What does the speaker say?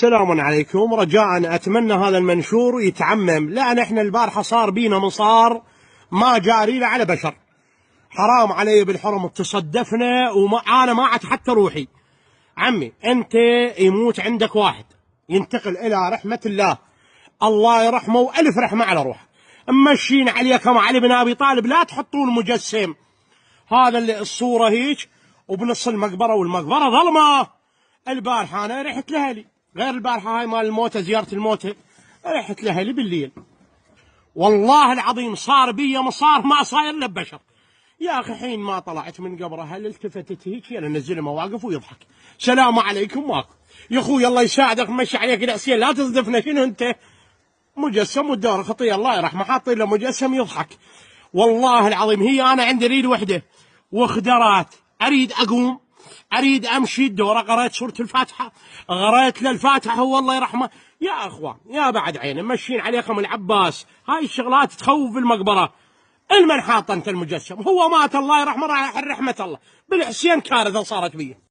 السلام عليكم. رجاء أتمنى هذا المنشور يتعمم، لأن إحنا البارحة صار بينا مصار ما جاري له على بشر. حرام علي بالحرم تصدفنا، وأنا ما عاد حتى روحي. عمي أنت يموت عندك واحد ينتقل إلى رحمة الله، الله يرحمه وألف رحمة على روحه. مشين عليكم علي بن أبي طالب، لا تحطون مجسم هذا اللي الصورة هيك وبنص المقبرة، والمقبرة ظلمة. البارحة أنا رحت لهلي، غير البارحة هاي مال الموتى، زيارة الموتى، رحت لهلي بالليل. والله العظيم صار بي مصار ما صاير له بشر. يا أخي حين ما طلعت من قبره هل التفتت هيك أنا نزل مواقف ويضحك. سلام عليكم ماكو يا أخوي، الله يساعدك مشي عليك العسير، لا تصدفنا. شنو أنت مجسم والدور خطية الله يرحمه حاطين له مجسم يضحك. والله العظيم هي أنا عندي ريد وحدة وخدرات، أريد أقوم، أريد أمشي الدورة، قرأت سورة الفاتحة، قرأت للفاتحة والله يرحمه. يا أخوان يا بعد عين مشين عليكم العباس، هاي الشغلات تخوف المقبرة. المن حاط أنت المجسم، هو مات الله يرحمه راح رحمة الله. بالحسين كارثة صارت بيه.